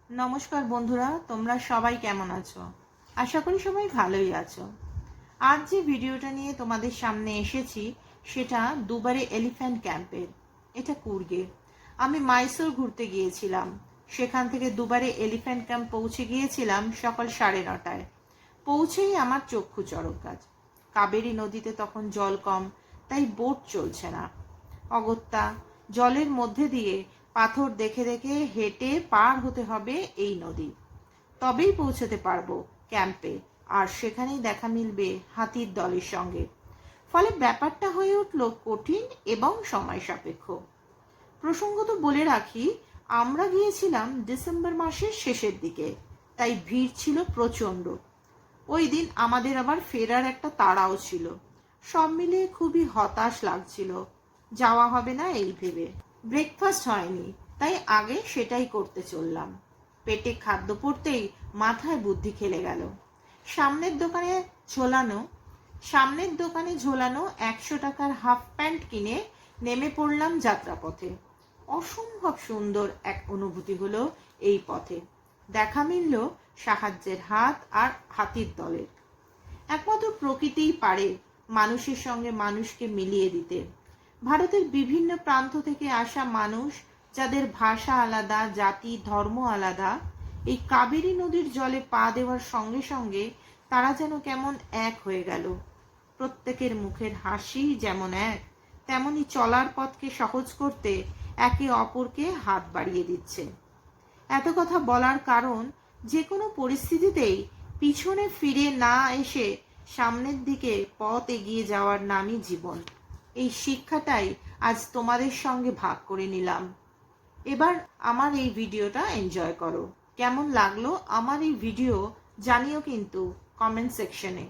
নমস্কার বন্ধুরা, তোমরা সবাই কেমন আছো? আশা করি সবাই ভালোই আছো। আজ যে ভিডিওটা নিয়ে তোমাদের সামনে এসেছি সেটা দুবারে এলিফ্যান্ট ক্যাম্পের। এটা কুর্গে। আমি মাইসোর ঘুরতে গিয়েছিলাম। সেখান থেকে দুবারে এলিফ্যান্ট ক্যাম্প পৌঁছে গিয়েছিলাম সকাল 9:30টায়। পৌঁছেই আমার চক্ষু চড়ক গাছ। কাবেরী নদীতে তখন জল কম, তাই বোট চলছে না। অগত্যা জলের মধ্যে দিয়ে পাথর দেখে দেখে হেঁটে পার হতে হবে এই নদী। তবেই পৌঁছতে পারবো ক্যাম্পে, আর সেখানেই দেখা মিলবে হাতির দলের সঙ্গে। ফলে ব্যাপারটা হয়ে উঠল কঠিন এবং সময় সাপেক্ষ। প্রসঙ্গত বলে রাখি, আমরা গিয়েছিলাম ডিসেম্বর মাসের শেষের দিকে, তাই ভিড় ছিল প্রচণ্ড। ওই দিন আমাদের আবার ফেরার একটা তাড়াও ছিল। সব মিলিয়ে খুবই হতাশ লাগছিল, যাওয়া হবে না এই ভেবে। ব্রেকফাস্ট হয়নি, তাই আগে সেটাই করতে চললাম। পেটে খাদ্য পড়তেই মাথায় বুদ্ধি খেলে গেল। সামনের দোকানে ঝোলানো 100 টাকার হাফ প্যান্ট কিনে নেমে পড়লাম যাত্রাপথে। অসম্ভব সুন্দর এক অনুভূতি হলো এই পথে। দেখা মিলল সাহায্যের হাত আর হাতির দলের। একমাত্র প্রকৃতিই পারে মানুষের সঙ্গে মানুষকে মিলিয়ে দিতে। ভারতের বিভিন্ন প্রান্ত থেকে আসা মানুষ, যাদের ভাষা আলাদা, জাতি ধর্ম আলাদা, এই কাবেরী নদীর জলে পা দেওয়ার সঙ্গে সঙ্গে তারা যেন কেমন এক হয়ে গেল। প্রত্যেকের মুখের হাসি যেমন এক, তেমনি চলার পথকে সহজ করতে একে অপরকে হাত বাড়িয়ে দিচ্ছে। এত কথা বলার কারণ, যে কোনো পরিস্থিতিতেই পিছনে ফিরে না এসে সামনের দিকে পথ এগিয়ে যাওয়ার নামই জীবন। এই শিক্ষাটাই আজ তোমাদের সঙ্গে ভাগ করে নিলাম। এবার আমার এই ভিডিওটা এনজয় করো। কেমন লাগলো আমার এই ভিডিও জানিও কিন্তু কমেন্ট সেকশনে।